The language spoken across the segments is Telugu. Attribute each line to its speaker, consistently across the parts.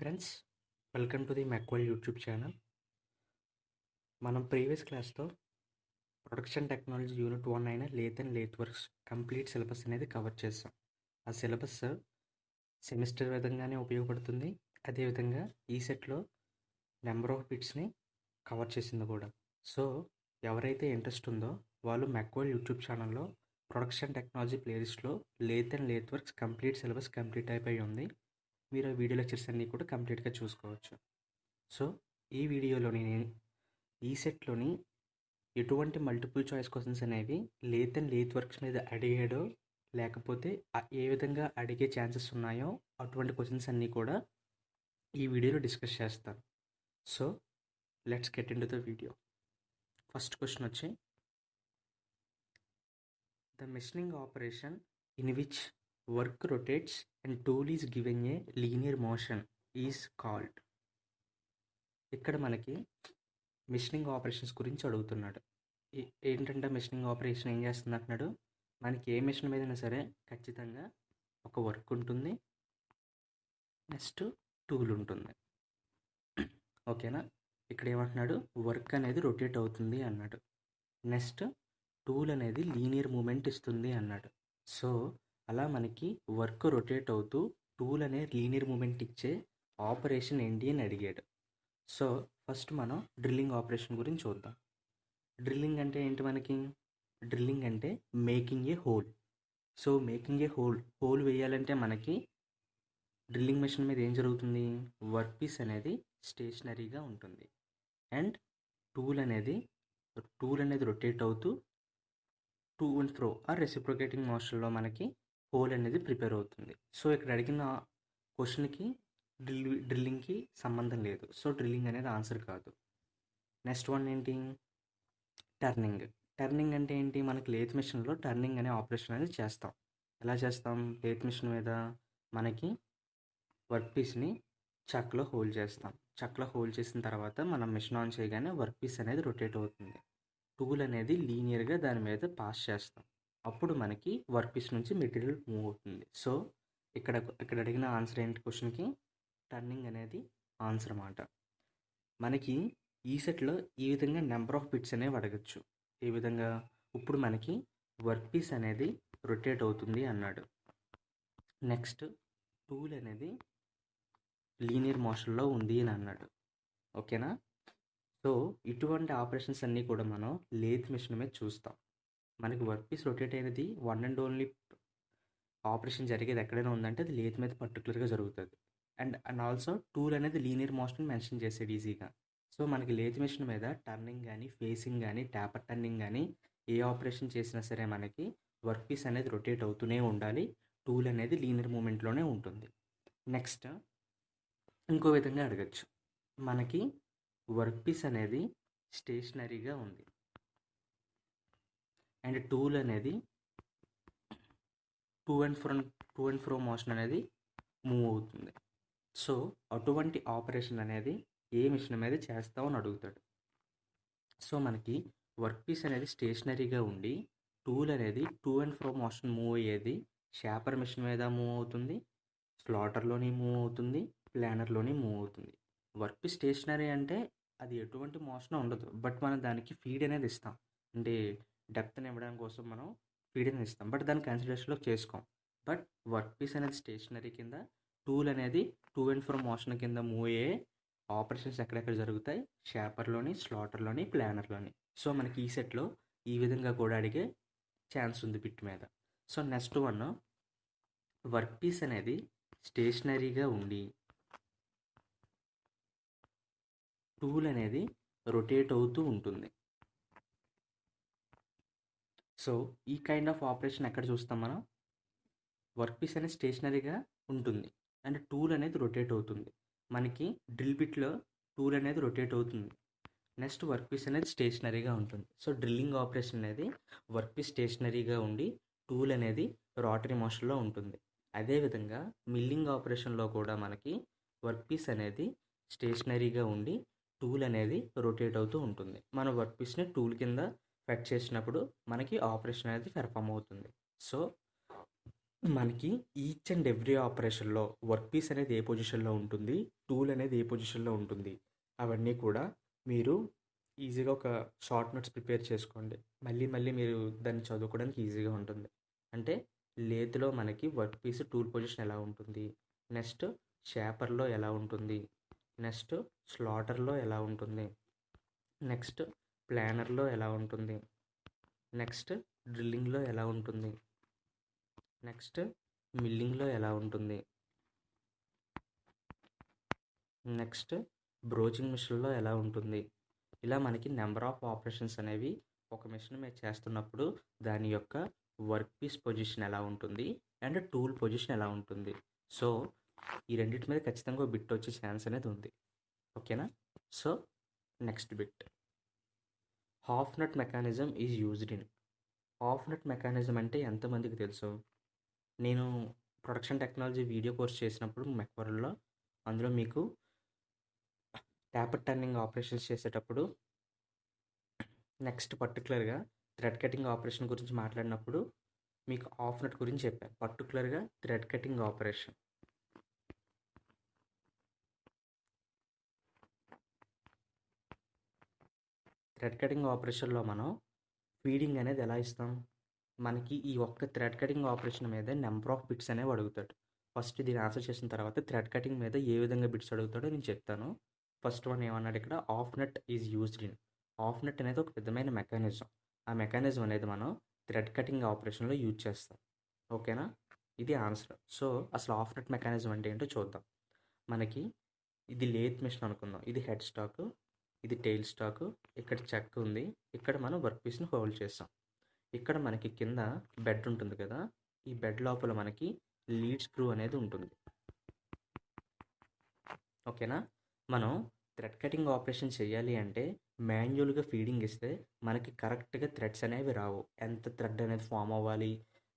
Speaker 1: Friends, welcome to the Mechwell YouTube channel. మనం ప్రీవియస్ క్లాస్లో ప్రొడక్షన్ టెక్నాలజీ యూనిట్ 1 అయిన lathe and lathe works complete syllabus అనేది కవర్ చేసాం. ఆ సిలబస్ సెమిస్టర్ విధంగానే ఉపయోగపడుతుంది. అదేవిధంగా ఈ సెట్లో నెంబర్ ఆఫ్ బిట్స్ని కవర్ చేసింది కూడా. సో ఎవరైతే ఇంట్రెస్ట్ ఉందో వాళ్ళు మెక్వెల్ యూట్యూబ్ ఛానల్లో ప్రొడక్షన్ టెక్నాలజీ ప్లేలిస్ట్లో lathe and lathe works complete syllabus complete అయిపోయి ఉంది. మీరు ఆ వీడియో లెక్చర్స్ అన్నీ కూడా కంప్లీట్గా చూసుకోవచ్చు. సో ఈ వీడియోలోని నేను ఈ సెట్లోని ఎటువంటి మల్టిపుల్ చాయిస్ క్వశ్చన్స్ అనేవి లేత్ అండ్ లేత్ వర్క్స్ మీద అడిగాడో లేకపోతే ఏ విధంగా అడిగే ఛాన్సెస్ ఉన్నాయో అటువంటి క్వశ్చన్స్ అన్నీ కూడా ఈ వీడియోలో డిస్కస్ చేస్తాను. So let's get into the video. First question వచ్చి, the machining operation in which work rotates and tool is given a linear motion is called. ఇక్కడ మనకి మెషినింగ్ ఆపరేషన్స్ గురించి అడుగుతున్నాడు. ఏంటంటే మెషినింగ్ ఆపరేషన్ ఏం చేస్తుంది అంటున్నాడు, మనకి ఏ మెషిన్ మీదైనా సరే ఖచ్చితంగా ఒక వర్క్ ఉంటుంది, నెక్స్ట్ టూల్ ఉంటుంది. ఓకేనా? ఇక్కడ ఏమంటున్నాడు, వర్క్ అనేది రొటేట్ అవుతుంది అన్నాడు, నెక్స్ట్ టూల్ అనేది లీనియర్ మూమెంట్ ఇస్తుంది అన్నాడు. సో అలా మనకి వర్క్ రొటేట్ అవుతూ టూల్ అనే లీనియర్ మూమెంట్ ఇచ్చే ఆపరేషన్ ఏంటి అని అడిగాడు. సో ఫస్ట్ మనం డ్రిల్లింగ్ ఆపరేషన్ గురించి చూద్దాం. డ్రిల్లింగ్ అంటే ఏంటి? మనకి డ్రిల్లింగ్ అంటే making a whole. So making a whole వేయాలంటే మనకి డ్రిల్లింగ్ మెషిన్ మీద ఏం జరుగుతుంది, వర్క్ పీస్ అనేది స్టేషనరీగా ఉంటుంది అండ్ టూల్ అనేది రొటేట్ అవుతూ టు అండ్ ఫ్రో ఆ రెసిప్రొకేటింగ్ మోషన్లో మనకి హోల్ అనేది ప్రిపేర్ అవుతుంది. సో ఇక్కడ అడిగిన క్వశ్చన్కి డ్రిల్లింగ్కి సంబంధం లేదు. సో డ్రిల్లింగ్ అనేది ఆన్సర్ కాదు. నెక్స్ట్ వన్ ఏంటి, టర్నింగ్. టర్నింగ్ అంటే ఏంటి, మనకి లేత్ మెషిన్లో టర్నింగ్ అనే ఆపరేషన్ అనేది చేస్తాం. ఎలా చేస్తాం? లేత్ మెషిన్ మీద మనకి వర్క్ పీస్ని చక్లో హోల్డ్ చేస్తాం. చక్లో హోల్డ్ చేసిన తర్వాత మనం మెషిన్ ఆన్ చేయగానే వర్క్ పీస్ అనేది రొటేట్ అవుతుంది. టూల్ అనేది లీనియర్గా దాని మీద పాస్ చేస్తాం. అప్పుడు మనకి వర్క్ పీస్ నుంచి మెటీరియల్ మూవ్ అవుతుంది. సో ఇక్కడ అడిగిన ఆన్సర్ ఏంటి క్వశ్చన్కి, టర్నింగ్ అనేది ఆన్సర్ అన్నమాట. మనకి ఈ సెట్లో ఈ విధంగా నెంబర్ ఆఫ్ బిట్స్ అనేవి అడగచ్చు. ఈ విధంగా ఇప్పుడు మనకి వర్క్ పీస్ అనేది రొటేట్ అవుతుంది అన్నాడు, నెక్స్ట్ టూల్ అనేది లీనియర్ మోషన్లో ఉంది అని అన్నాడు. ఓకేనా? సో ఇటువంటి ఆపరేషన్స్ అన్నీ కూడా మనం లేత్ మెషిన్ మీద చూస్తాం. మనకి వర్క్ పీస్ రొటేట్ అయినది వన్ అండ్ ఓన్లీ ఆపరేషన్ జరిగేది ఎక్కడైనా ఉందంటే అది లేత్ మీద పర్టికులర్గా జరుగుతుంది. అండ్ ఆల్సో టూల్ అనేది లీనియర్ మోషన్ మెన్షన్ చేసేది ఈజీగా. సో మనకి లేత్ మెషిన్ మీద టర్నింగ్ కానీ, ఫేసింగ్ కానీ, ట్యాపర్ టర్నింగ్ కానీ ఏ ఆపరేషన్ చేసినా సరే మనకి వర్క్ పీస్ అనేది రొటేట్ అవుతూనే ఉండాలి, టూల్ అనేది లీనియర్ మూమెంట్లోనే ఉంటుంది. నెక్స్ట్ ఇంకో విధంగా అడగచ్చు, మనకి వర్క్ పీస్ అనేది స్టేషనరీగా ఉంది అండ్ టూల్ అనేది టూ అండ్ ఫ్రో మోషన్ అనేది మూవ్ అవుతుంది. సో అటువంటి ఆపరేషన్ అనేది ఏ మిషన్ మీద చేస్తామని అడుగుతాడు. సో మనకి వర్క్ పీస్ అనేది స్టేషనరీగా ఉండి టూల్ అనేది two and fro motion move అయ్యేది షాపర్ మిషన్ మీద మూవ్ అవుతుంది, స్లాటర్లోని మూవ్ అవుతుంది, ప్లానర్లోని మూవ్ అవుతుంది. వర్క్ పీస్ స్టేషనరీ అంటే అది ఎటువంటి మోషన్ ఉండదు, బట్ మనం దానికి ఫీడ్ అనేది ఇస్తాం. అంటే డెప్త్ని ఇవ్వడం కోసం మనం ఫీడ్ అనేది ఇస్తాం, బట్ దాన్ని కన్సిడరేషన్లో చేసుకోం. బట్ వర్క్ పీస్ అనేది స్టేషనరీ కింద, టూల్ అనేది టూ అండ్ ఫ్రో మోషన్ కింద మూవ్ అయ్యే ఆపరేషన్స్ ఎక్కడెక్కడ జరుగుతాయి, షాపర్లోని, స్లాటర్లోని, ప్లానర్లోని. సో మనకి ఈ సెట్లో ఈ విధంగా కూడా అడిగే ఛాన్స్ ఉంది బిట్ మీద. So next one, work piece అనేది స్టేషనరీగా ఉండి టూల్ అనేది రొటేట్ అవుతూ ఉంటుంది. సో ఈ కైండ్ ఆఫ్ ఆపరేషన్ ఎక్కడ చూస్తాం మనం, వర్క్ పీస్ అనేది స్టేషనరీగా ఉంటుంది అండ్ టూల్ అనేది రొటేట్ అవుతుంది. మనకి డ్రిల్ బిట్లో టూల్ అనేది రొటేట్ అవుతుంది, నెక్స్ట్ వర్క్ పీస్ అనేది స్టేషనరీగా ఉంటుంది. సో డ్రిల్లింగ్ ఆపరేషన్ అనేది వర్క్ పీస్ స్టేషనరీగా ఉండి టూల్ అనేది రోటరీ మోషన్లో ఉంటుంది. అదేవిధంగా మిల్లింగ్ ఆపరేషన్లో కూడా మనకి వర్క్ పీస్ అనేది స్టేషనరీగా ఉండి టూల్ అనేది రొటేట్ అవుతూ ఉంటుంది. మన వర్క్ పీస్ని టూల్ కింద ఫెట్ చేసినప్పుడు మనకి ఆపరేషన్ అనేది పెర్ఫామ్ అవుతుంది. సో మనకి ఈచ్ అండ్ ఎవ్రీ ఆపరేషన్‌లో వర్క్ పీస్ అనేది ఏ పొజిషన్‌లో ఉంటుంది, టూల్ అనేది ఏ పొజిషన్‌లో ఉంటుంది, అవన్నీ కూడా మీరు ఈజీగా ఒక షార్ట్ నోట్స్ ప్రిపేర్ చేసుకోండి. మళ్ళీ మళ్ళీ మీరు దాన్ని చదువుకోవడానికి ఈజీగా ఉంటుంది. అంటే లేత్‌లో మనకి వర్క్ పీస్ టూల్ పొజిషన్ ఎలా ఉంటుంది, నెక్స్ట్ షాపర్‌లో ఎలా ఉంటుంది, నెక్స్ట్ స్లాటర్‌లో ఎలా ఉంటుంది, నెక్స్ట్ ప్లానర్‌లో ఎలా ఉంటుంది, నెక్స్ట్ డ్రిల్లింగ్‌లో ఎలా ఉంటుంది, నెక్స్ట్ మిల్లింగ్‌లో ఎలా ఉంటుంది, నెక్స్ట్ బ్రోచింగ్ మిషన్‌లో ఎలా ఉంటుంది. ఇలా మనకి నెంబర్ ఆఫ్ ఆపరేషన్స్ అనేవి ఒక మిషన్ మీద చేస్తున్నప్పుడు దాని యొక్క వర్క్ పీస్ పొజిషన్ ఎలా ఉంటుంది అండ్ టూల్ పొజిషన్ ఎలా ఉంటుంది. సో ఈ రెండిటి మీద ఖచ్చితంగా ఒక బిట్ వచ్చే ఛాన్స్ అనేది ఉంది. ఓకేనా? So next bit, half nut mechanism is used in. Half nut mechanism అంటే ఎంతమందికి తెలుసు? నేను ప్రొడక్షన్ టెక్నాలజీ వీడియో కోర్స్ చేసినప్పుడు మెక్వరల్లో అందులో మీకు ట్యాపర్ టర్నింగ్ ఆపరేషన్స్ చేసేటప్పుడు నెక్స్ట్ పర్టికులర్గా థ్రెడ్ కటింగ్ ఆపరేషన్ గురించి మాట్లాడినప్పుడు మీకు హాఫ్ నట్ గురించి చెప్పాను. పర్టికులర్గా thread cutting operation. Thread cutting ఆపరేషన్లో మనం ఫీడింగ్ అనేది ఎలా ఇస్తాం? మనకి ఈ ఒక్క థ్రెడ్ కటింగ్ ఆపరేషన్ మీద నెంబర్ ఆఫ్ బిట్స్ అనేవి అడుగుతాడు. ఫస్ట్ దీన్ని ఆన్సర్ చేసిన తర్వాత థ్రెడ్ కటింగ్ మీద ఏ విధంగా బిట్స్ అడుగుతాడో నేను చెప్తాను. ఫస్ట్ వన్ ఏమన్నాడు ఇక్కడ, half nut is used in. Half nut అనేది ఒక విధమైన మెకానిజం. ఆ మెకానిజం అనేది మనం థ్రెడ్ కటింగ్ ఆపరేషన్లో యూజ్ చేస్తాం. ఓకేనా? ఇది ఆన్సర్. సో అసలు హాఫ్ నట్ మెకానిజం అంటే ఏంటో చూద్దాం. మనకి ఇది లేత్ మిషన్ అనుకుందాం. ఇది హెడ్ స్టాక్, ఇది టెయిల్ స్టాక్, ఇక్కడ చెక్ ఉంది, ఇక్కడ మనం వర్క్ పీస్ని హోల్డ్ చేస్తాం. ఇక్కడ మనకి కింద బెడ్ ఉంటుంది కదా, ఈ బెడ్ లోపల మనకి లీడ్ స్క్రూ అనేది ఉంటుంది. ఓకేనా? మనం థ్రెడ్ కటింగ్ ఆపరేషన్ చేయాలి అంటే మాన్యువల్గా ఫీడింగ్ ఇస్తే మనకి కరెక్ట్గా థ్రెడ్స్ అనేవి రావు. ఎంత థ్రెడ్ అనేది ఫామ్ అవ్వాలి,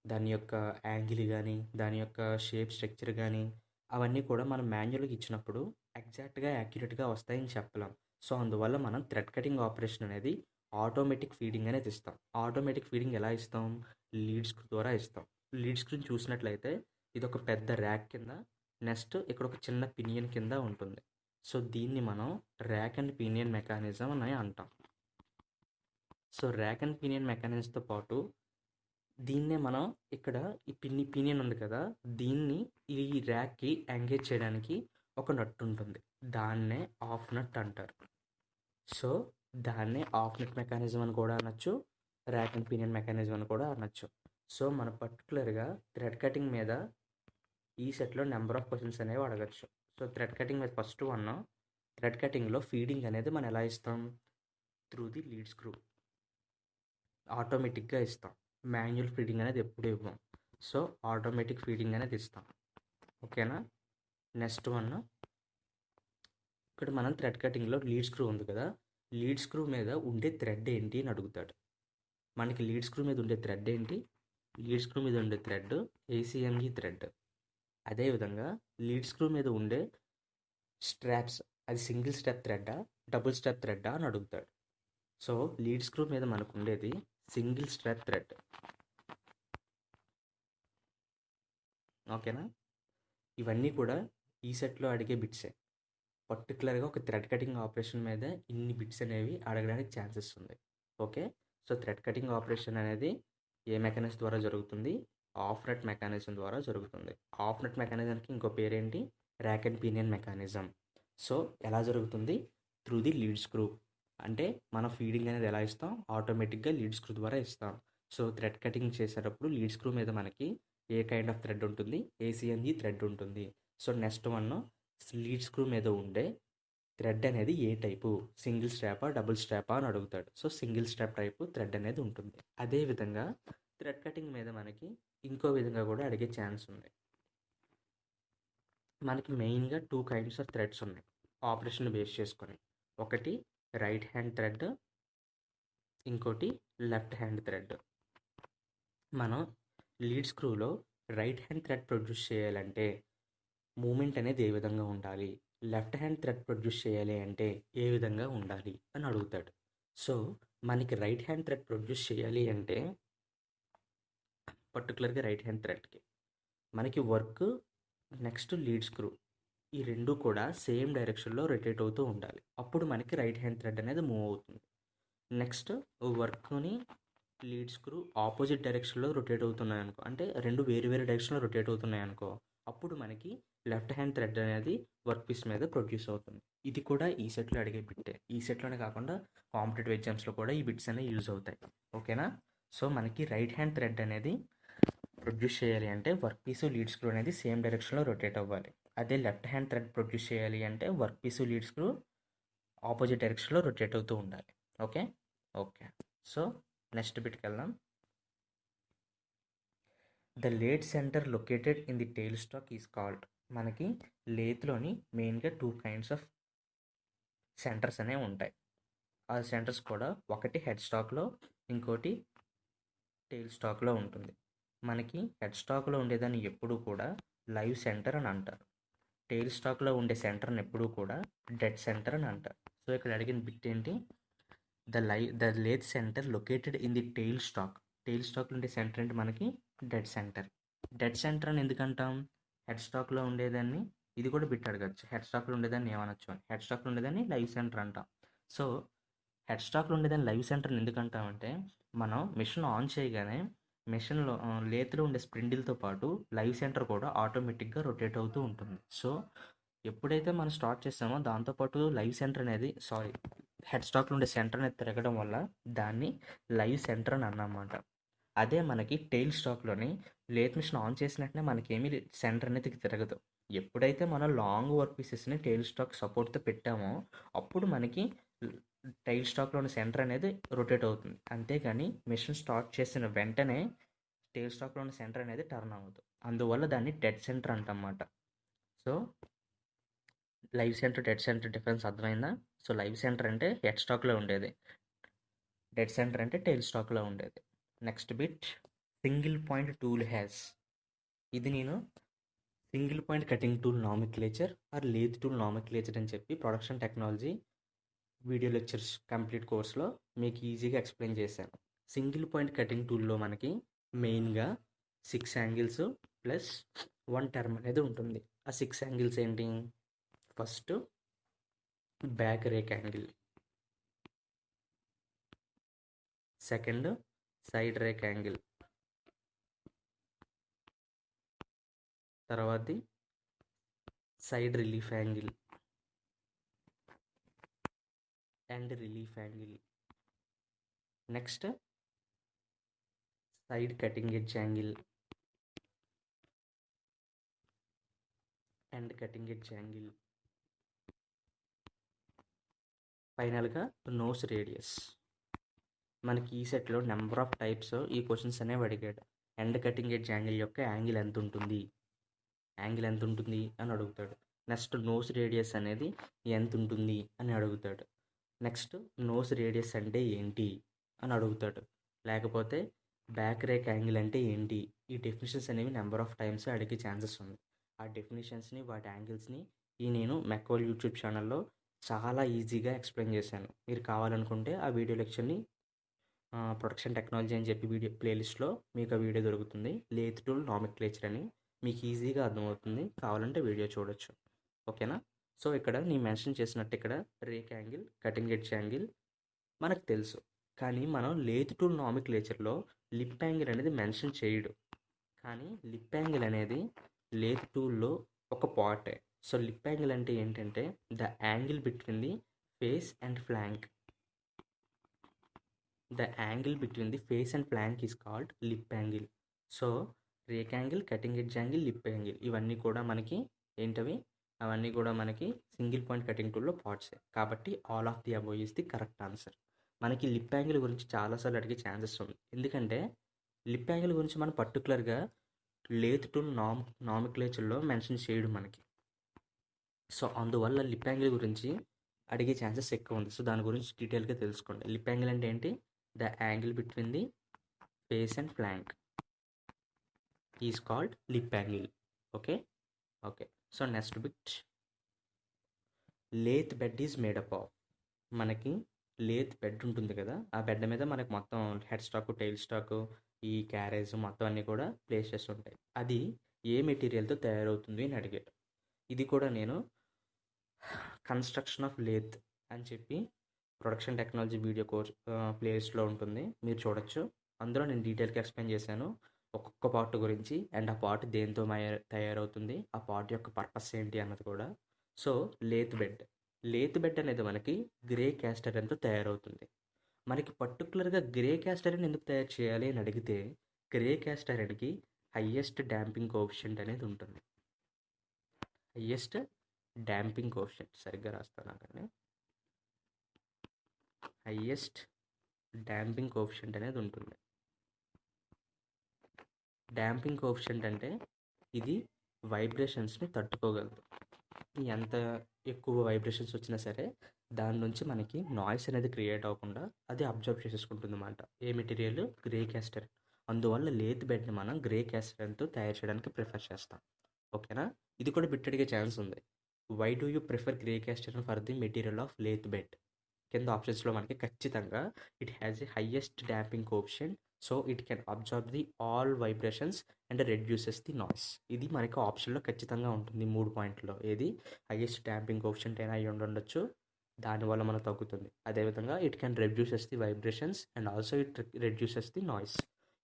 Speaker 1: దాని యొక్క యాంగిల్ కానీ, దాని యొక్క షేప్ స్ట్రక్చర్ కానీ, అవన్నీ కూడా మనం మాన్యువల్గా ఇచ్చినప్పుడు ఎగ్జాక్ట్గా యాక్యురేట్గా వస్తాయని చెప్పలేం. సో అందువల్ల మనం థ్రెడ్ కటింగ్ ఆపరేషన్ అనేది ఆటోమేటిక్ ఫీడింగ్ అనేది ఇస్తాం. ఆటోమేటిక్ ఫీడింగ్ ఎలా ఇస్తాం? లీడ్ స్క్రూ ద్వారా ఇస్తాం. లీడ్ స్క్రూని చూసినట్లయితే ఇది ఒక పెద్ద ర్యాక్ కింద, నెక్స్ట్ ఇక్కడ ఒక చిన్న పినియన్ కింద ఉంటుంది. సో దీన్ని మనం ర్యాక్ అండ్ పినియన్ మెకానిజం అని అంటాం. సో ర్యాక్ అండ్ పినియన్ మెకానిజంతో పాటు దీన్నే మనం ఇక్కడ ఈ పినియన్ ఉంది కదా, దీన్ని ఈ ర్యాక్కి ఎంగేజ్ చేయడానికి ఒక నట్ ఉంటుంది. దాన్నే ఆఫ్ నట్ అంటారు. సో దాన్నే ఆఫ్ నట్ మెకానిజం అని కూడా అనొచ్చు, ర్యాక్ అండ్ పినియన్ మెకానిజం అని కూడా అనొచ్చు. సో మన పర్టికులర్గా థ్రెడ్ కటింగ్ మీద ఈ సెట్లో నెంబర్ ఆఫ్ క్వశ్చన్స్ అనేవి అడగచ్చు. సో థ్రెడ్ కటింగ్ మీద ఫస్ట్ వన్, థ్రెడ్ కటింగ్లో ఫీడింగ్ అనేది మనం ఎలా ఇస్తాం? Through the lead screw. ఆటోమేటిక్గా ఇస్తాం. మాన్యువల్ ఫీడింగ్ అనేది ఎప్పుడు ఇవ్వం. సో ఆటోమేటిక్ ఫీడింగ్ అనేది ఇస్తాం. ఓకేనా? నెక్స్ట్ వన్, ఇక్కడ మనం థ్రెడ్ కటింగ్లో లీడ్ స్క్రూ ఉంది కదా, లీడ్ స్క్రూ మీద ఉండే థ్రెడ్ ఏంటి అని అడుగుతాడు. మనకి లీడ్ స్క్రూ మీద ఉండే థ్రెడ్ ఏంటి? లీడ్ స్క్రూ మీద ఉండే థ్రెడ్ ACMG థ్రెడ్. అదేవిధంగా లీడ్ స్క్రూ మీద ఉండే స్ట్రాప్స్, అది సింగిల్ స్టెప్ థ్రెడ్డా, డబుల్ స్టెప్ థ్రెడ్డా అని అడుగుతాడు. సో లీడ్ స్క్రూ మీద మనకు ఉండేది సింగిల్ స్ట్రాప్ థ్రెడ్. ఓకేనా? ఇవన్నీ కూడా ఈ సెట్లో అడిగే బిట్సే. పర్టికులర్గా ఒక థ్రెడ్ కటింగ్ ఆపరేషన్ మీద ఇన్ని బిట్స్ అనేవి అడగడానికి ఛాన్సెస్ ఉంది. Okay? So thread cutting operation అనేది ఏ మెకానిజం ద్వారా జరుగుతుంది? ఆఫ్ నట్ మెకానిజం ద్వారా జరుగుతుంది. ఆఫ్ నట్ మెకానిజంకి ఇంకో పేరేంటి? Rack and pinion mechanism. So ఎలా జరుగుతుంది? Through the lead screw. అంటే మనం ఫీడింగ్ అనేది ఎలా ఇస్తాం? ఆటోమేటిక్గా లీడ్ స్క్రూ ద్వారా ఇస్తాం. సో థ్రెడ్ కటింగ్ చేసేటప్పుడు లీడ్ స్క్రూ మీద మనకి ఏ కైండ్ ఆఫ్ థ్రెడ్ ఉంటుంది? ACMG థ్రెడ్ ఉంటుంది. So next one, lead screw మీద ఉండే థ్రెడ్ అనేది ఏ టైపు? సింగిల్ స్ట్రాపా, డబుల్ స్ట్రాపా అని అడుగుతాడు. So single strap type thread అనేది ఉంటుంది. అదేవిధంగా థ్రెడ్ కటింగ్ మీద మనకి ఇంకో విధంగా కూడా అడిగే ఛాన్స్ ఉంది. మనకి మెయిన్గా 2 కైండ్స్ ఆఫ్ థ్రెడ్స్ ఉన్నాయి ఆపరేషన్ బేస్ చేసుకొని. ఒకటి రైట్ హ్యాండ్ థ్రెడ్, ఇంకోటి లెఫ్ట్ హ్యాండ్ థ్రెడ్. మనం లీడ్ స్క్రూలో రైట్ హ్యాండ్ థ్రెడ్ ప్రొడ్యూస్ చేయాలంటే మూమెంట్ అనేది ఏ విధంగా ఉండాలి, లెఫ్ట్ హ్యాండ్ థ్రెడ్ ప్రొడ్యూస్ చేయాలి అంటే ఏ విధంగా ఉండాలి అని అడుగుతాడు. సో మనకి రైట్ హ్యాండ్ థ్రెడ్ ప్రొడ్యూస్ చేయాలి అంటే పర్టికులర్గా రైట్ హ్యాండ్ థ్రెడ్కి మనకి వర్క్, నెక్స్ట్ లీడ్ స్క్రూ, ఈ రెండు కూడా సేమ్ డైరెక్షన్లో రొటేట్ అవుతూ ఉండాలి. అప్పుడు మనకి రైట్ హ్యాండ్ థ్రెడ్ అనేది మూవ్ అవుతుంది. నెక్స్ట్ వర్క్ని లీడ్ స్క్రూ ఆపోజిట్ డైరెక్షన్లో రొటేట్ అవుతున్నాయి అనుకో, అంటే రెండు వేరు వేరు డైరెక్షన్లో రొటేట్ అవుతున్నాయి అనుకో, అప్పుడు మనకి లెఫ్ట్ హ్యాండ్ థ్రెడ్ అనేది వర్క్ పీస్ మీద ప్రొడ్యూస్ అవుతుంది. ఇది కూడా ఈ సెట్లో అడిగే బిట్టే. ఈ సెట్లోనే కాకుండా కాంపిటేటివ్ ఎగ్జామ్స్లో కూడా ఈ బిట్స్ అనేవి యూజ్ అవుతాయి. ఓకేనా? సో మనకి రైట్ హ్యాండ్ థ్రెడ్ అనేది ప్రొడ్యూస్ చేయాలి అంటే వర్క్ పీసు లీడ్ స్క్రూ అనేది సేమ్ డైరెక్షన్లో రొటేట్ అవ్వాలి. అదే లెఫ్ట్ హ్యాండ్ థ్రెడ్ ప్రొడ్యూస్ చేయాలి అంటే వర్క్ పీసు లీడ్ స్క్రూ ఆపోజిట్ డైరెక్షన్లో రొటేట్ అవుతూ ఉండాలి. ఓకే ఓకే సో నెక్స్ట్ బిట్కి వెళ్దాం. The lathe centre located in the tail stock is called. మనకి లేత్లోని మెయిన్గా 2 కైండ్స్ ఆఫ్ సెంటర్స్ అనేవి ఉంటాయి. ఆ సెంటర్స్ కూడా ఒకటి హెడ్ స్టాక్లో, ఇంకోటి టెయిల్ స్టాక్లో ఉంటుంది. మనకి హెడ్ స్టాక్లో ఉండేదాన్ని ఎప్పుడూ కూడా లైవ్ సెంటర్ అని అంటారు. టెయిల్ స్టాక్లో ఉండే సెంటర్ని ఎప్పుడూ కూడా డెడ్ సెంటర్ అని అంటారు. సో ఇక్కడ అడిగిన బిట్ ఏంటి? The lathe centre located in the tail stock. Tail స్టాక్లో ఉండే సెంటర్ అంటే మనకి డెడ్ సెంటర్. డెడ్ సెంటర్ అని ఎందుకంటాం? హెడ్ స్టాక్లో ఉండేదాన్ని, ఇది కూడా బిట్ అడగచ్చు, హెడ్ స్టాక్లో ఉండేదాన్ని ఏమనొచ్చు అని. హెడ్ స్టాక్లో ఉండేదాన్ని లైవ్ సెంటర్ అంటాం. సో హెడ్ స్టాక్లో ఉండేదాన్ని లైవ్ సెంటర్ని ఎందుకంటామంటే, మనం మిషన్ ఆన్ చేయగానే మిషన్లో లేత్లో ఉండే స్ప్రిండిల్తో పాటు లైవ్ సెంటర్ కూడా ఆటోమేటిక్గా రొటేట్ అవుతూ ఉంటుంది. సో ఎప్పుడైతే మనం స్టార్ట్ చేస్తామో దాంతోపాటు లైవ్ సెంటర్ అనేది హెడ్ స్టాక్లో ఉండే సెంటర్ అనేది తిరగడం వల్ల దాన్ని లైవ్ సెంటర్ అని అన్నమాట. అదే మనకి టెయిల్ స్టాక్లోని లేత్ మిషన్ ఆన్ చేసిన వెంటనే మనకేమీ సెంటర్ అనేది తిరగదు. ఎప్పుడైతే మనం లాంగ్ వర్క్ పీసెస్ని టెయిల్ స్టాక్ సపోర్ట్తో పెట్టామో అప్పుడు మనకి టెయిల్ స్టాక్లో ఉన్న సెంటర్ అనేది రొటేట్ అవుతుంది. అంతేగాని మిషన్ స్టార్ట్ చేసిన వెంటనే టెయిల్ స్టాక్లో ఉన్న సెంటర్ అనేది టర్న్ అవ్వదు. అందువల్ల దాన్ని డెడ్ సెంటర్ అంటన్నమాట. So live centre, dead centre difference అర్థమైందా? సో లైవ్ సెంటర్ అంటే హెడ్ స్టాక్లో ఉండేది, డెడ్ సెంటర్ అంటే టెయిల్ స్టాక్లో ఉండేది. Next bit, single point tool has. ఇది నేను single point cutting tool nomenclature or lathe tool nomenclature అని చెప్పి production technology video lectures complete కోర్స్లో మీకు ఈజీగా ఎక్స్ప్లెయిన్ చేశాను. సింగిల్ పాయింట్ కటింగ్ టూల్లో మనకి మెయిన్గా 6 యాంగిల్స్ ప్లస్ 1 టర్మ్ అనేది ఉంటుంది. ఆ 6 యాంగిల్స్ ఏంటి? First back rake angle, second side rake angle, తర్వాతది side relief angle and relief angle, next side cutting edge angle and cutting edge angle, ఫైనల్గా నోస్ రేడియస్. మనకి ఈ సెట్లో నెంబర్ ఆఫ్ టైప్స్ ఈ క్వశ్చన్స్ అనేవి అడిగాడు. ఎండ్ కటింగ్ ఎడ్జ్ యాంగిల్ యొక్క యాంగిల్ ఎంత ఉంటుంది అని అడుగుతాడు. నెక్స్ట్ నోస్ రేడియస్ అనేది ఎంత ఉంటుంది అని అడుగుతాడు. నెక్స్ట్ నోస్ రేడియస్ అంటే ఏంటి అని అడుగుతాడు. లేకపోతే బ్యాక్ రేక్ యాంగిల్ అంటే ఏంటి? ఈ డెఫినేషన్స్ అనేవి నెంబర్ ఆఫ్ టైమ్స్ అడిగే ఛాన్సెస్ ఉంది. ఆ డెఫినేషన్స్ని, వాటి యాంగిల్స్ని నేను మెక్వల్ యూట్యూబ్ ఛానల్లో చాలా ఈజీగా ఎక్స్ప్లెయిన్ చేశాను. మీరు కావాలనుకుంటే ఆ వీడియో లెక్చర్ని ప్రొడక్షన్ టెక్నాలజీ అని చెప్పి వీడియో ప్లేలిస్ట్లో మీకు ఆ వీడియో దొరుకుతుంది. లేత్ టూల్ నామిక్లేచర్ అని మీకు ఈజీగా అర్థమవుతుంది. కావాలంటే వీడియో చూడొచ్చు. ఓకేనా? సో ఇక్కడ నేను మెన్షన్ చేసినట్టు ఇక్కడ rake angle, cutting edge angle మనకు తెలుసు. కానీ మనం లేత్ టూల్ నామిక్లేచర్లో లిప్ యాంగిల్ అనేది మెన్షన్ చేయడు. కానీ లిప్ యాంగిల్ అనేది లేత్ టూల్లో ఒక పార్టే. సో లిప్ యాంగిల్ అంటే ఏంటంటే the angle between the face and flank. The angle between the face and flank is called lip angle. So rake angle, cutting edge angle, lip angle ఇవన్నీ కూడా మనకి ఏంటవి? అవన్నీ కూడా మనకి సింగిల్ పాయింట్ కటింగ్ టూల్లో పార్ట్సే. కాబట్టి all of the above is the correct answer. మనకి లిప్ యాంగిల్ గురించి చాలాసార్లు అడిగే ఛాన్సెస్ ఉంది. ఎందుకంటే లిప్ యాంగిల్ గురించి మనం పర్టికులర్గా లేత్ టూల్ నామిక్లేచర్లో మెన్షన్ చేయడు మనకి. సో అందువల్ల లిప్ యాంగిల్ గురించి అడిగే ఛాన్సెస్ ఎక్కువ ఉంది. సో దాని గురించి డీటెయిల్గా తెలుసుకోండి. లిప్ యాంగిల్ అంటే ఏంటి? The angle between the face and flank is called lip angle. Okay. So next bit, lathe bed is made up of. మనకి లేత్ బెడ్ ఉంటుంది కదా, ఆ బెడ్ మీద మనకి మొత్తం హెడ్ స్టాక్, టెయిల్ స్టాక్, ఈ క్యారేజ్ మొత్తం అన్నీ కూడా ప్లేస్ చేసి ఉంటాయి. అది ఏ మెటీరియల్తో తయారవుతుంది అని అడిగాడు. ఇది కూడా నేను కన్స్ట్రక్షన్ ఆఫ్ లేత్ అని చెప్పి ప్రొడక్షన్ టెక్నాలజీ వీడియో కోర్స్ ప్లేలిస్ట్లో ఉంటుంది, మీరు చూడొచ్చు. అందులో నేను డీటెయిల్గా ఎక్స్ప్లెయిన్ చేశాను ఒక్కొక్క పార్ట్ గురించి, అండ్ ఆ పార్ట్ దేంతో తయారవుతుంది, ఆ పార్ట్ యొక్క పర్పస్ ఏంటి అన్నది కూడా. సో లేత్ బెడ్ అనేది మనకి గ్రే క్యాస్ట్ ఐరన్తో తయారవుతుంది. మనకి పర్టికులర్గా గ్రే క్యాస్ట్ ఐరన్ ఎందుకు తయారు చేయాలి అని అడిగితే, గ్రే క్యాస్ట్ ఐరన్కి హయ్యెస్ట్ డాంపింగ్ కోఎఫిషియంట్ అనేది ఉంటుంది. హయ్యెస్ట్ డాంపింగ్ కోఎఫిషియంట్, సరిగ్గా రాస్తాను కానీ, హయ్యెస్ట్ డాంపింగ్ కోఎఫిషియంట్ అనేది ఉంటుంది. డాంపింగ్ కోఎఫిషియంట్ అంటే ఇది వైబ్రేషన్స్ని తట్టుకోగలదు. ఎంత ఎక్కువ వైబ్రేషన్స్ వచ్చినా సరే దాని నుంచి మనకి నాయిస్ అనేది క్రియేట్ అవ్వకుండా అది అబ్జర్వ్ చేసేసుకుంటుంది అన్నమాట. ఏ మెటీరియల్? Grey cast iron. అందువల్ల లేత్ బెడ్ని మనం గ్రే క్యాస్ట్ ఐరన్తో తయారు చేయడానికి ప్రిఫర్ చేస్తాం. ఓకేనా? ఇది కూడా బిట్ అడిగే ఛాన్స్ ఉంది. Why do you prefer grey cast iron for the material of lathe bed? కింద ఆప్షన్స్లో మనకి ఖచ్చితంగా it has the highest damping coefficient, so it can absorb the all vibrations and reduces the noise. ఇది మనకి ఆప్షన్లో ఖచ్చితంగా ఉంటుంది 3 పాయింట్లో. ఏది? హైయెస్ట్ డాంపింగ్ కోఎఫిషియంట్ అయినా అయ్యి ఉండొచ్చు, దానివల్ల మనకు తగ్గుతుంది. అదేవిధంగా it can reduces the vibrations and also it reduces the noise.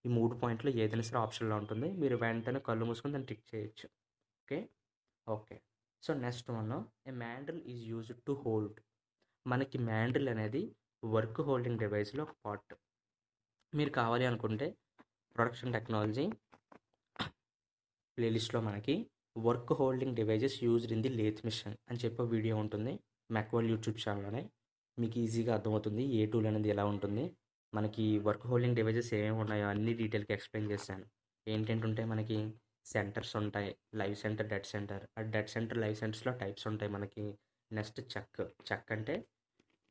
Speaker 1: ఈ 3 పాయింట్లో ఏదైనా సరే ఆప్షన్లో ఉంటుంది, మీరు వెంటనే కళ్ళు మూసుకొని దాన్ని టిక్ చేయొచ్చు. Okay. So next one, a mandrel is used to hold. మనకి మ్యాండిల్ అనేది వర్క్ హోల్డింగ్ డివైస్లో ఒక పార్ట్. మీరు కావాలి అనుకుంటే ప్రొడక్షన్ టెక్నాలజీ ప్లేలిస్ట్లో మనకి work holding devices used in the lathe machine అని చెప్పే వీడియో ఉంటుంది మ్యాక్వల్ యూట్యూబ్ ఛానల్లోనే. మీకు ఈజీగా అర్థమవుతుంది ఏ టూల్ అనేది ఎలా ఉంటుంది. మనకి వర్క్ హోల్డింగ్ డివైజెస్ ఏమేమి ఉన్నాయో అన్ని డీటెయిల్గా ఎక్స్ప్లెయిన్ చేశాను. ఏంటంటే ఉంటాయి మనకి సెంటర్స్ ఉంటాయి, లైవ్ సెంటర్, డెడ్ సెంటర్. ఆ డెడ్ సెంటర్, లైవ్ సెంటర్స్లో టైప్స్ ఉంటాయి మనకి. నెక్స్ట్ చెక్ అంటే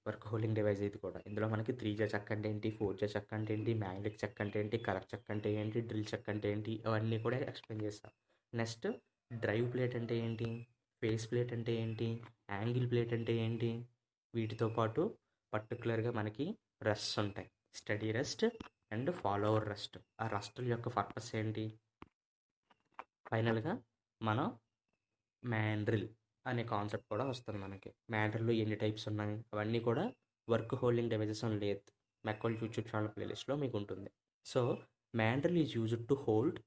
Speaker 1: వర్క్ హోల్డింగ్ డివైస్. ఇది కూడా ఇందులో మనకి 3J చెక్ అంటే ఏంటి, 4J చెక్ అంటే ఏంటి, మ్యాగ్నెటిక్ చెక్ అంటే ఏంటి, కలర్ చెక్ అంటే ఏంటి, డ్రిల్ చెక్ అంటే ఏంటి, అవన్నీ కూడా ఎక్స్ప్లెయిన్ చేస్తాం. నెక్స్ట్ డ్రైవ్ ప్లేట్ అంటే ఏంటి, ఫేస్ ప్లేట్ అంటే ఏంటి, యాంగిల్ ప్లేట్ అంటే ఏంటి. వీటితో పాటు పర్టికులర్గా మనకి రెస్ట్స్ ఉంటాయి, study rest and follower rest. ఆ రెస్ట్ల యొక్క పర్పస్ ఏంటి. ఫైనల్గా మనం మ్యాండ్రిల్ అనే కాన్సెప్ట్ కూడా వస్తుంది మనకి. మ్యాండ్రిల్లో ఎన్ని టైప్స్ ఉన్నాయి అవన్నీ కూడా work holding devices on lathe Mechwell YouTube channel ప్లేలిస్ట్లో మీకు ఉంటుంది. So mandrel is used to hold.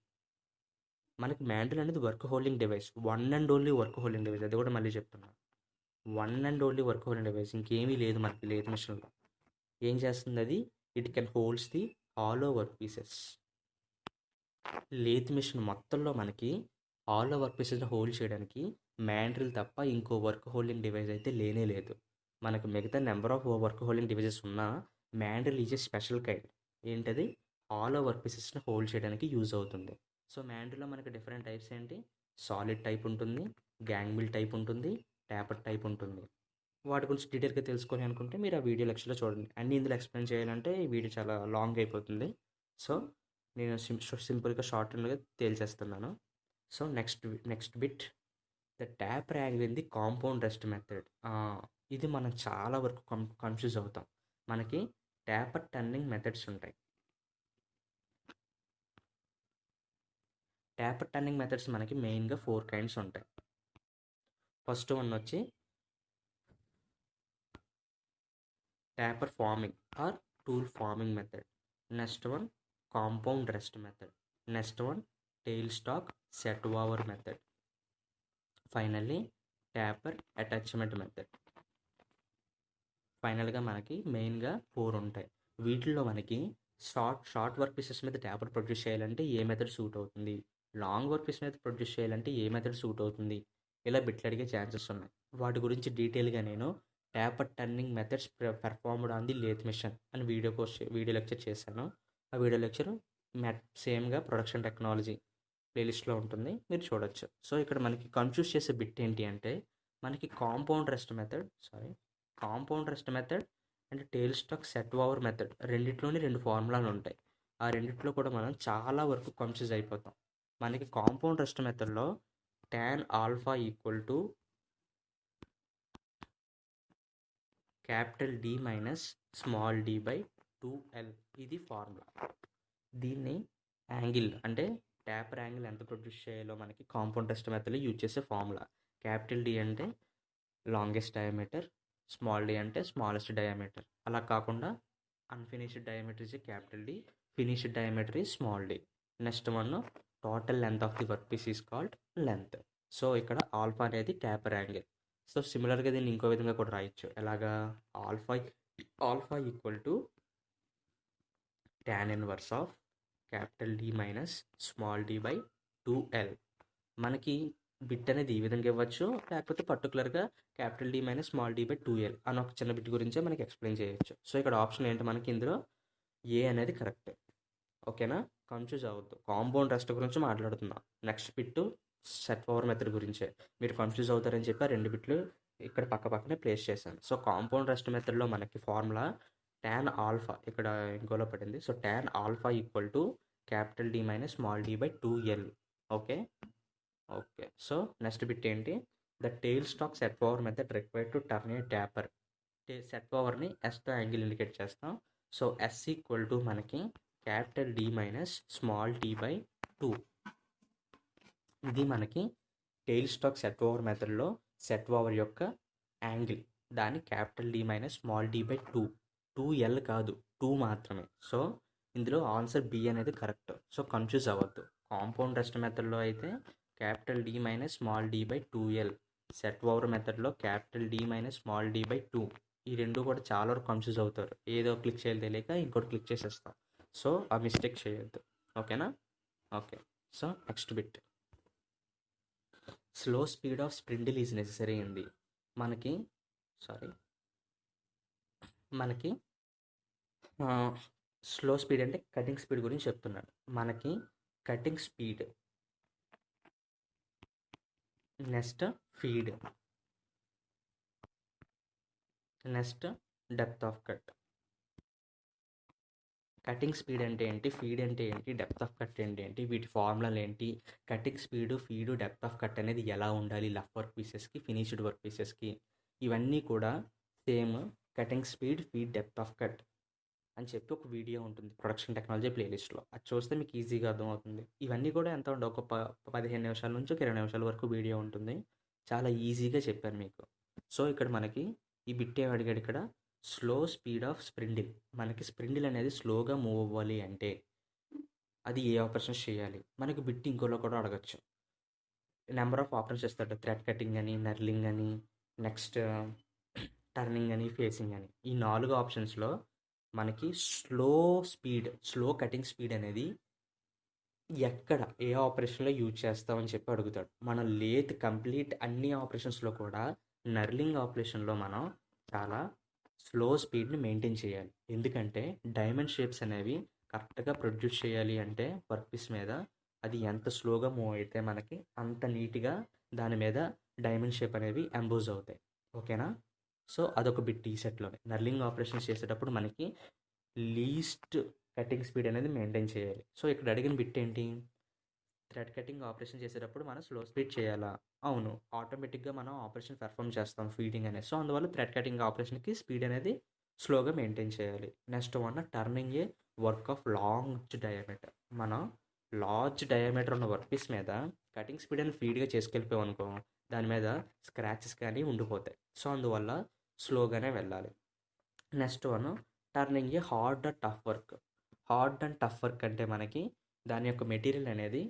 Speaker 1: మనకి మ్యాండ్రిల్ అనేది work holding device, one and only work holding device. అది కూడా మళ్ళీ చెప్తున్నాను, one and only work holding device. ఇంకేమీ లేదు మనకి లేత్ మిషన్లో. ఏం చేస్తుంది అది? It can holds the hollow work pieces. Lathe machine మొత్తంలో మనకి హాలో వర్క్ పీసెస్ని హోల్డ్ చేయడానికి మ్యాండ్రిల్ తప్ప ఇంకో వర్క్ హోల్డింగ్ డివైస్ అయితే లేనే లేదు. మనకు మిగతా number of work holding devices ఉన్నా మ్యాండ్రిల్ ఈజ్ ఏ స్పెషల్ కైండ్. ఏంటది? హాలో వర్క్ పీసెస్ని హోల్డ్ చేయడానికి యూజ్ అవుతుంది. సో మ్యాండ్రిల్లో మనకి డిఫరెంట్ టైప్స్ ఏంటి? సాలిడ్ టైప్ ఉంటుంది, గ్యాంగ్ మిల్ టైప్ ఉంటుంది, ట్యాపర్ టైప్ ఉంటుంది. వాటి గురించి డీటెయిల్గా తెలుసుకొని అనుకుంటే మీరు ఆ వీడియో లెక్చర్లో చూడండి. అన్ని ఇందులో ఎక్స్ప్లెయిన్ చేయాలంటే ఈ వీడియో చాలా లాంగ్ అయిపోతుంది. సో నేను సింపుల్గా షార్ట్ అండ్గా తేల్చేస్తున్నాను. So next bit, the taper angle in the compound rest method. ఇది మనం చాలా వరకు కన్ఫ్యూజ్ అవుతాం. మనకి ట్యాపర్ టర్నింగ్ మెథడ్స్ ఉంటాయి. ట్యాపర్ టర్నింగ్ మెథడ్స్ మనకి మెయిన్గా 4 కైండ్స్ ఉంటాయి. ఫస్ట్ వన్ వచ్చి taper forming or tool forming method. Next one compound rest method. Next one tail stock set over method. Finally taper attachment method. ఫైనల్గా మనకి మెయిన్గా 4 ఉంటాయి. వీటిల్లో మనకి షార్ట్ వర్క్ పీసెస్ మీద ట్యాపర్ ప్రొడ్యూస్ చేయాలంటే ఏ మెథడ్ సూట్ అవుతుంది, లాంగ్ వర్క్ పీస్ మీద ప్రొడ్యూస్ చేయాలంటే ఏ మెథడ్ సూట్ అవుతుంది, ఇలా బిట్లు అడిగే ఛాన్సెస్ ఉన్నాయి. వాటి గురించి డీటెయిల్గా నేను taper turning methods performed on the lathe machine అని వీడియో లెక్చర్ చేశాను. ఆ వీడియో లెక్చర్ సేమ్గా ప్రొడక్షన్ టెక్నాలజీ ప్లేలిస్ట్లో ఉంటుంది, మీరు చూడొచ్చు. సో ఇక్కడ మనకి కన్ఫ్యూజ్ చేసే బిట్ ఏంటి అంటే, మనకి compound rest method and tail stock set over method రెండిట్లోనే 2 ఫార్ములాలు ఉంటాయి. ఆ రెండిట్లో కూడా మనం చాలా వరకు కన్ఫ్యూజ్ అయిపోతాం. మనకి కాంపౌండ్ రెస్ట్ మెథడ్లో tan alpha equal to capital D minus small d by 2L. ఇది ఫార్ములా. దీన్ని యాంగిల్ అంటే ట్యాపర్ యాంగిల్ ఎంత ప్రొడ్యూస్ చేయాలో మనకి కాంపౌండ్ టెస్ట్ మెథడ్లో యూజ్ చేసే ఫార్ములా. క్యాపిటల్ డి అంటే లాంగెస్ట్ డయామీటర్, స్మాల్ డి అంటే స్మాలెస్ట్ డయామీటర్. అలా కాకుండా unfinished diameter is capital D, finished diameter is small d. Next one total length of the work piece is called length. So ఇక్కడ ఆల్ఫా అనేది ట్యాపర్ యాంగిల్. సో సిమిలర్గా దీన్ని ఇంకో విధంగా కూడా రాయొచ్చు. ఎలాగా? Alpha alpha equal to tan inverse of capital D minus small d by 2l. మనకి బిట్ అనేది ఈ విధంగా ఇవ్వచ్చు, లేకపోతే పర్టికులర్గా capital D minus small d by 2l అని ఒక చిన్న బిట్ గురించే మనకి ఎక్స్ప్లెయిన్ చేయొచ్చు. సో ఇక్కడ ఆప్షన్ ఏంటి మనకి ఇందులో? ఏ అనేది కరెక్ట్. ఓకేనా? కన్ఫ్యూజ్ అవ్వద్దు. కాంపౌండ్ రెస్ట్ గురించి మాట్లాడుతున్నాం. Next bit set over method గురించే. మీరు కన్ఫ్యూజ్ అవుతారని చెప్పి ఆ 2 బిట్లు ఇక్కడ పక్క పక్కనే ప్లేస్ చేశాను. సో కాంపౌండ్ రెస్ట్ మెథడ్లో మనకి ఫార్ములా tan ఆల్ఫా ఇక్కడ ఇంకోలో పడింది. సో tan alpha equal to capital D minus small d by 2l. Okay. So next bit ఏంటి? The tail stock set over method required to turn a taper. Set పవర్ని ఎస్తో యాంగిల్ ఇండికేట్ చేస్తాం. సో ఎస్ ఈక్వల్ టు మనకి capital D minus small T by 2. ఇది మనకి టెయిల్ స్టాక్ సెట్ ఓవర్ మెథడ్లో సెట్ ఓవర్ యొక్క యాంగిల్. దాన్ని capital D minus small d by 2l కాదు, 2 మాత్రమే. సో ఇందులో ఆన్సర్ బి అనేది కరెక్ట్. సో కన్ఫ్యూజ్ అవ్వద్దు. కాంపౌండ్ రెస్ట్ మెథడ్లో అయితే capital D minus small d by 2l, set over మెథడ్లో capital D minus small d by 2. ఈ రెండు కూడా చాలా వరకు కన్ఫ్యూజ్ అవుతారు. ఏదో క్లిక్ చేయాలి తెలియక ఇంకోటి క్లిక్ చేసేస్తాం. సో ఆ మిస్టేక్ చేయొద్దు. ఓకేనా? Okay. So next bit, slow speed of spindle is necessary ఉంది. మనకి స్లో స్పీడ్ అంటే కటింగ్ స్పీడ్ గురించి చెప్తున్నాడు. మనకి cutting speed, next feed, next depth of cut. Cutting speed అంటే ఏంటి, ఫీడ్ అంటే ఏంటి, డెప్త్ ఆఫ్ కట్ అంటే ఏంటి, వీటి ఫార్ములాలు ఏంటి, cutting speed, feed, depth of cut అనేది ఎలా ఉండాలి లఫ్ వర్క్ పీసెస్కి, ఫినిష్డ్ వర్క్ పీసెస్కి, ఇవన్నీ కూడా same cutting speed, feed, depth of cut అని చెప్పి ఒక వీడియో ఉంటుంది ప్రొడక్షన్ టెక్నాలజీ ప్లేలిస్ట్లో. అది చూస్తే మీకు ఈజీగా అర్థమవుతుంది. ఇవన్నీ కూడా ఎంత ఉండవు, ఒక 15 నిమిషాల నుంచి ఒక 20 నిమిషాల వరకు వీడియో ఉంటుంది. చాలా ఈజీగా చెప్పాను మీకు. సో ఇక్కడ మనకి ఈ బిట్ ఏం అడిగాడు ఇక్కడ, స్లో స్పీడ్ ఆఫ్ స్ప్రిండిల్. మనకి స్ప్రిండిల్ అనేది స్లోగా మూవ్ అవ్వాలి అంటే అది ఏ ఆపరేషన్స్ చేయాలి? మనకి బిట్ ఇంకోలో కూడా అడగచ్చు. నెంబర్ ఆఫ్ ఆపరేషన్స్ ఇస్తాడు. థ్రెడ్ కటింగ్ అని, నర్లింగ్ అని, నెక్స్ట్ టర్నింగ్ అని, ఫేసింగ్ అని. ఈ 4 ఆప్షన్స్లో మనకి స్లో కటింగ్ స్పీడ్ అనేది ఎక్కడ ఏ ఆపరేషన్లో యూజ్ చేస్తామని చెప్పి అడుగుతాడు. మనం లేత్ కంప్లీట్ అన్ని ఆపరేషన్స్లో కూడా నర్లింగ్ ఆపరేషన్లో మనం చాలా స్లో స్పీడ్ని మెయింటైన్ చేయాలి. ఎందుకంటే డైమండ్ షేప్స్ అనేవి కరెక్ట్గా ప్రొడ్యూస్ చేయాలి అంటే వర్క్ పీస్ మీద అది ఎంత స్లోగా మూవ్ అయితే మనకి అంత నీట్గా దాని మీద డైమండ్ షేప్ అనేవి ఎంబోజ్ అవుతాయి. ఓకేనా? సో అదొక బిట్ ఈ సెట్లోనే. నర్లింగ్ ఆపరేషన్స్ చేసేటప్పుడు మనకి లీస్ట్ కటింగ్ స్పీడ్ అనేది మెయింటైన్ చేయాలి. సో ఇక్కడ అడిగిన బిట్ ఏంటి, థ్రెడ్ కటింగ్ ఆపరేషన్ చేసేటప్పుడు మనం స్లో స్పీడ్ చేయాలా? అవును, ఆటోమేటిక్గా మనం ఆపరేషన్ పెర్ఫామ్ చేస్తాం ఫీడింగ్ అనేది. సో అందువల్ల థ్రెడ్ కటింగ్ ఆపరేషన్కి స్పీడ్ అనేది స్లోగా మెయింటైన్ చేయాలి. Next one turning A work of long diameter. మనం లార్జ్ డయామీటర్ ఉన్న వర్క్ పీస్ మీద కటింగ్ స్పీడ్ అని ఫీడ్గా చేసుకెళ్ళిపోయాం అనుకో, దాని మీద స్క్రాచెస్ కానీ ఉండిపోతాయి. సో అందువల్ల స్లోగానే వెళ్ళాలి. Next one turning A hard and tough work. Hard and tough work అంటే మనకి దాని యొక్క మెటీరియల్ అనేది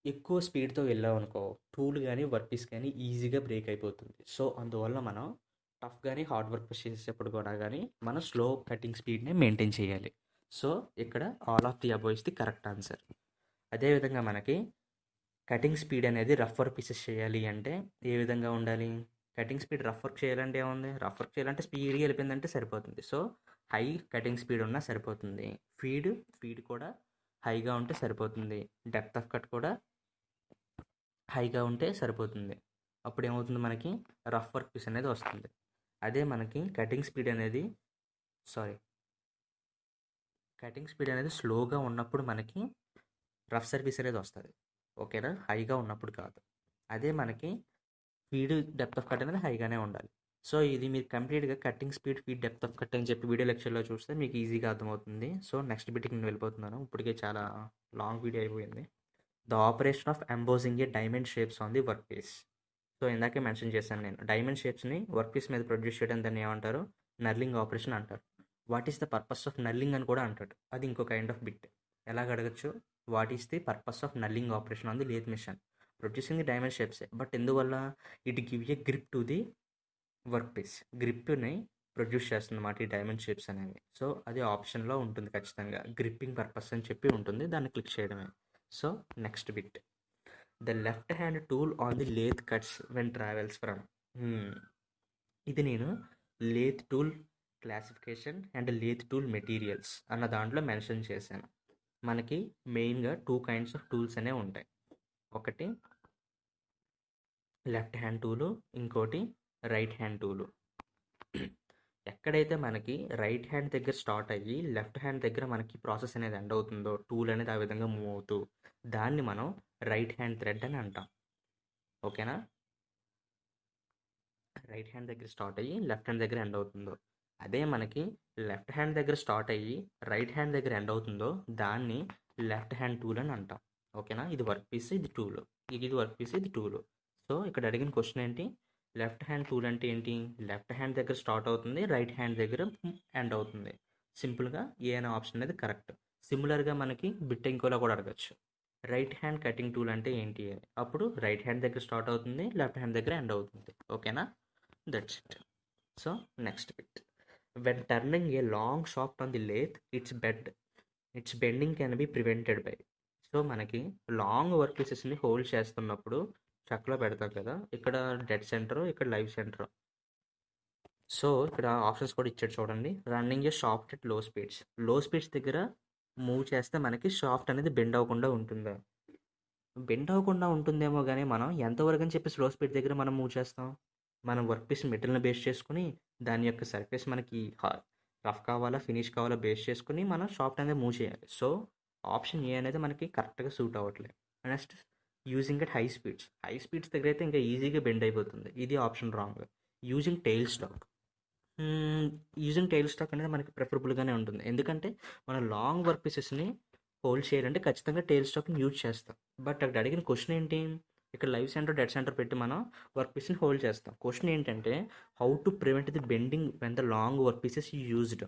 Speaker 1: ఎక్కువ స్పీడ్తో వెళ్ళాం అనుకో, టూల్ కానీ వర్క్ పీస్ కానీ ఈజీగా బ్రేక్ అయిపోతుంది. సో అందువల్ల మనం టఫ్ కానీ హార్డ్ వర్క్ చేసేటప్పుడు కూడా కానీ మనం స్లో కటింగ్ స్పీడ్ని మెయింటైన్ చేయాలి. సో ఇక్కడ all of the above is the correct answer. అదేవిధంగా మనకి కటింగ్ స్పీడ్ అనేది రఫ్ వర్క్ పీసెస్ చేయాలి అంటే ఏ విధంగా ఉండాలి? కటింగ్ స్పీడ్ రఫ్ వర్క్ చేయాలంటే ఏముంది, రఫ్ వర్క్ చేయాలంటే స్పీడ్గా వెళ్ళిపోయిందంటే సరిపోతుంది. సో హై కటింగ్ స్పీడ్ ఉన్నా సరిపోతుంది. ఫీడ్ కూడా హైగా ఉంటే సరిపోతుంది. డెప్త్ ఆఫ్ కట్ కూడా హైగా ఉంటే సరిపోతుంది. అప్పుడు ఏమవుతుంది, మనకి రఫ్ వర్క్ పీస్ అనేది వస్తుంది. అదే మనకి కటింగ్ స్పీడ్ అనేది స్లోగా ఉన్నప్పుడు మనకి రఫ్ సర్వీస్ అనేది వస్తుంది. ఓకేనా? హైగా ఉన్నప్పుడు కాదు. అదే మనకి ఫీడ్ డెప్త్ ఆఫ్ కట్ అనేది హైగానే ఉండాలి. సో ఇది మీరు కంప్లీట్గా cutting speed, feed, depth of cut అని చెప్పి వీడియో లెక్చర్లో చూస్తే మీకు ఈజీగా అర్థమవుతుంది. సో నెక్స్ట్ బిట్కి నేను వెళ్ళిపోతున్నాను. ఇప్పటికే చాలా లాంగ్ వీడియో అయిపోయింది. The operation of embossing a diamond shapes on the work piece. So ఇందాకే మెన్షన్ చేశాను నేను, డైమండ్ షేప్స్ని వర్క్ పీస్ మీద ప్రొడ్యూస్ చేయడం దాన్ని ఏమంటారు, నర్లింగ్ ఆపరేషన్ అంటారు. What is the purpose of knurling అని కూడా అంటాడు, అది ఇంకో కైండ్ ఆఫ్ బిట్. ఎలాగ అడగచ్చు, what is the purpose of knurling operation on the lathe machine, producing the diamond షేప్సే, బట్ ఎందువల్ల, it give a grip to the work piece, గ్రిప్ని ప్రొడ్యూస్ చేస్తుంది అన్నమాట ఈ డైమండ్ షేప్స్ అనేవి. సో అది ఆప్షన్లో ఉంటుంది ఖచ్చితంగా, గ్రిప్పింగ్ పర్పస్ అని చెప్పి ఉంటుంది, దాన్ని క్లిక్ చేయడమే. So next bit, the left hand tool on the lathe cuts when travels from. ఇది నేను lathe tool classification and lathe tool materials అన్న దాంట్లో మెన్షన్ చేశాను. మనకి మెయిన్గా 2 kinds ఆఫ్ టూల్స్ అనేవి ఉంటాయి. ఒకటి లెఫ్ట్ హ్యాండ్ టూలు, ఇంకోటి రైట్ హ్యాండ్ టూలు. ఎక్కడైతే మనకి రైట్ హ్యాండ్ దగ్గర స్టార్ట్ అయ్యి లెఫ్ట్ హ్యాండ్ దగ్గర మనకి ప్రాసెస్ అనేది ఎండ్ అవుతుందో, టూల్ అనేది ఆ విధంగా మూవ్ అవుతూ, దాన్ని మనం రైట్ హ్యాండ్ థ్రెడ్ అని అంటాం. ఓకేనా, రైట్ హ్యాండ్ దగ్గర స్టార్ట్ అయ్యి లెఫ్ట్ హ్యాండ్ దగ్గర ఎండ్ అవుతుందో, అదే మనకి లెఫ్ట్ హ్యాండ్ దగ్గర స్టార్ట్ అయ్యి రైట్ హ్యాండ్ దగ్గర ఎండ్ అవుతుందో దాన్ని లెఫ్ట్ హ్యాండ్ టూల్ అని అంటాం. ఓకేనా, ఇది వర్క్ పీస్, ఇది టూల్, ఇది వర్క్ పీస్, ఇది టూల్. సో ఇక్కడ అడిగిన క్వశ్చన్ ఏంటి, లెఫ్ట్ హ్యాండ్ టూల్ అంటే ఏంటి, లెఫ్ట్ హ్యాండ్ దగ్గర స్టార్ట్ అవుతుంది, రైట్ హ్యాండ్ దగ్గర ఎండ్ అవుతుంది. సింపుల్గా ఏ అనే ఆప్షన్ అనేది కరెక్ట్. సిమిలర్గా మనకి బిట్ ఇంకోలా కూడా అడగచ్చు, రైట్ హ్యాండ్ కటింగ్ టూల్ అంటే ఏంటి అని, అప్పుడు రైట్ హ్యాండ్ దగ్గర స్టార్ట్ అవుతుంది, లెఫ్ట్ హ్యాండ్ దగ్గర ఎండ్ అవుతుంది. ఓకేనా, that's it. So next bit, when turning a long shaft on the lathe it's bending can be prevented by. So మనకి లాంగ్ వర్క్ పీసెస్ని హోల్డ్ చేస్తున్నప్పుడు చక్లో పెడతాం కదా, ఇక్కడ డెడ్ సెంటర్, ఇక్కడ లైవ్ సెంటర్. సో ఇక్కడ ఆప్షన్స్ కూడా ఇచ్చాడు చూడండి, రన్నింగ్ ఏ షాఫ్ట్ ఎట్ లో స్పీడ్స్ దగ్గర మూవ్ చేస్తే మనకి షాఫ్ట్ అనేది బెండ్ అవ్వకుండా ఉంటుందా, బెండ్ అవ్వకుండా ఉంటుందేమో, కానీ మనం ఎంతవరకు అని చెప్పి స్లో స్పీడ్ దగ్గర మనం మూవ్ చేస్తాం, మనం వర్క్ పీస్ మెటీరియల్ని బేస్ చేసుకుని దాని యొక్క సర్ఫేస్ మనకి రఫ్ కావాలా ఫినిష్ కావాలా బేస్ చేసుకుని మనం షాఫ్ట్ అనేది మూవ్ చేయాలి. సో ఆప్షన్ ఏ అనేది మనకి కరెక్ట్గా సూట్ అవ్వట్లేదు. Next, using at high speeds దగ్గర అయితే ఇంకా ఈజీగా బెండ్ అయిపోతుంది, ఇది option wrong. Using tail stock అనేది మనకి ప్రిఫరబుల్గానే ఉంటుంది, ఎందుకంటే మనం లాంగ్ వర్క్ పీసెస్ని హోల్డ్ చేయాలంటే ఖచ్చితంగా టెయిల్ స్టాక్ని యూజ్ చేస్తాం. బట్ అక్కడ అడిగిన క్వశ్చన్ ఏంటి, ఇక్కడ లైవ్ సెంటర్ డెడ్ సెంటర్ పెట్టి మనం వర్క్ పీస్ని హోల్డ్ చేస్తాం. క్వశ్చన్ ఏంటంటే how to prevent the bending when the long work pieces used.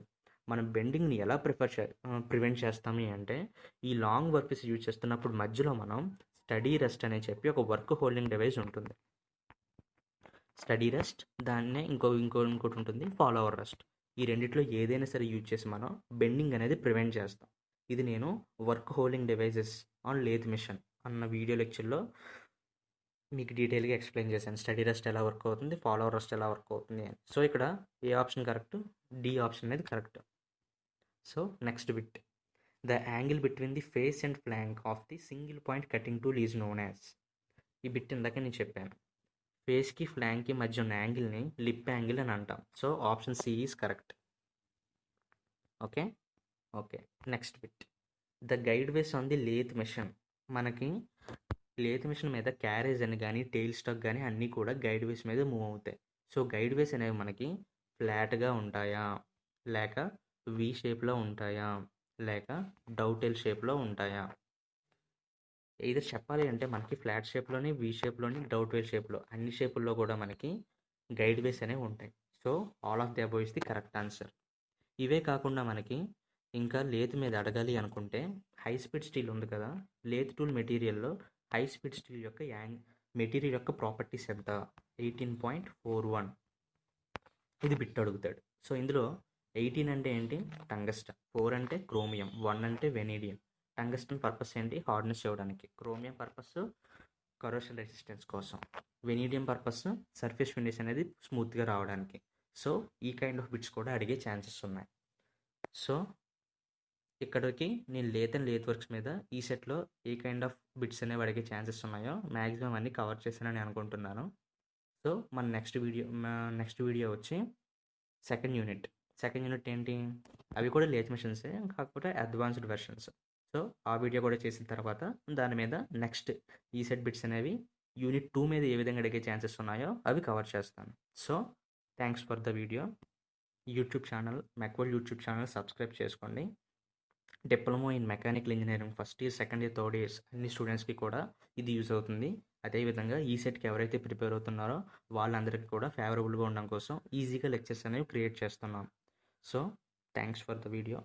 Speaker 1: మనం బెండింగ్ని ఎలా ప్రివెంట్ చేస్తాము అంటే, ఈ లాంగ్ వర్క్ పీస్ యూజ్ చేస్తున్నప్పుడు మధ్యలో మనం స్టడీ రెస్ట్ అని చెప్పి ఒక వర్క్ హోల్డింగ్ డివైస్ ఉంటుంది. స్టడీ రెస్ట్, దాన్నే ఇంకోటి ఉంటుంది ఫాలోవర్ రెస్ట్. ఈ రెండిట్లో ఏదైనా సరే యూజ్ చేసి మనం బెండింగ్ అనేది ప్రివెంట్ చేస్తాం. ఇది నేను work holding devices on lathe machine అన్న వీడియో లెక్చర్లో మీకు డీటెయిల్గా ఎక్స్ప్లెయిన్ చేశాను, స్టడీ రెస్ట్ ఎలా వర్క్ అవుతుంది, ఫాలోవర్ రెస్ట్ ఎలా వర్క్ అవుతుంది అని. సో ఇక్కడ ఏ ఆప్షన్ కరెక్ట్, డి ఆప్షన్ అనేది correct. So next bit, the angle between the face and flank of the single point cutting tool is known as. ఈ బిట్ ఇందాక నేను చెప్పాను, ఫేస్కి ఫ్లాంక్కి మధ్య ఉన్న యాంగిల్ని లిప్ యాంగిల్ అని అంటాం. So option C is correct. Okay, next bit, the guide ways on the lathe machine. మనకి లేత్ మిషన్ మీద క్యారేజ్ అని కానీ టెయిల్ స్టాక్ కానీ అన్నీ కూడా గైడ్ వేస్ మీద మూవ్ అవుతాయి. సో గైడ్ వేస్ అనేవి మనకి ఫ్లాట్గా ఉంటాయా, లేక వి షేప్లో ఉంటాయా, లేక డౌటెల్ షేప్లో ఉంటాయా. ఏదో చెప్పాలి అంటే మనకి ఫ్లాట్ షేప్లోని, వి షేప్లోని, డౌట్వెల్ షేప్లో, అన్ని షేపుల్లో కూడా మనకి గైడ్ వేస్ అనేవి ఉంటాయి. So all of the above is the correct answer. ఇవే కాకుండా మనకి ఇంకా లేత్ మీద అడగాలి అనుకుంటే, హై స్పీడ్ స్టీల్ ఉంది కదా, లేత్ టూల్ మెటీరియల్లో హై స్పీడ్ స్టీల్ యొక్క మెటీరియల్ యొక్క ప్రాపర్టీస్ ఎంత, 18.41. ఇది బిట్ అడుగుతాడు. సో ఇందులో 18 అంటే ఏంటి, టంగస్టన్, 4 అంటే క్రోమియం, 1 అంటే వెనీడియం. టంగస్టన్ పర్పస్ ఏంటి, హార్డ్నెస్ ఇవ్వడానికి. క్రోమియం పర్పస్ కరోషన్ రెసిస్టెన్స్ కోసం. వెనీడియం పర్పస్ సర్ఫేస్ ఫినిష్ అనేది స్మూత్గా రావడానికి. సో ఈ కైండ్ ఆఫ్ బిట్స్ కూడా అడిగే ఛాన్సెస్ ఉన్నాయి. సో ఇక్కడికి నేను లేత్ వర్క్స్ మీద ఈ సెట్లో ఏ కైండ్ ఆఫ్ బిట్స్ అనేవి అడిగే ఛాన్సెస్ ఉన్నాయో మ్యాక్సిమం అన్నీ కవర్ చేశానని అనుకుంటున్నాను. సో మన నెక్స్ట్ వీడియో వచ్చి సెకండ్ యూనిట్ ఏంటి, అవి కూడా లేత్ మిషన్సే, కాకపోతే అడ్వాన్స్డ్ వెర్షన్స్. సో ఆ వీడియో కూడా చేసిన తర్వాత దాని మీద నెక్స్ట్ ఈ సెట్ బిట్స్ అనేవి యూనిట్ 2 మీద ఏ విధంగా అడిగే ఛాన్సెస్ ఉన్నాయో అవి కవర్ చేస్తాను. So thanks for the video. YouTube channel Mechwell YouTube channel subscribe చేసుకోండి. Diploma in mechanical engineering first year, second year, third years అన్ని స్టూడెంట్స్కి కూడా ఇది యూజ్ అవుతుంది. అదేవిధంగా ఈసెట్కి ఎవరైతే ప్రిపేర్ అవుతున్నారో వాళ్ళందరికీ కూడా ఫేవరబుల్గా ఉండడం కోసం ఈజీగా లెక్చర్స్ అనేవి క్రియేట్ చేస్తున్నాం. So thanks for the video.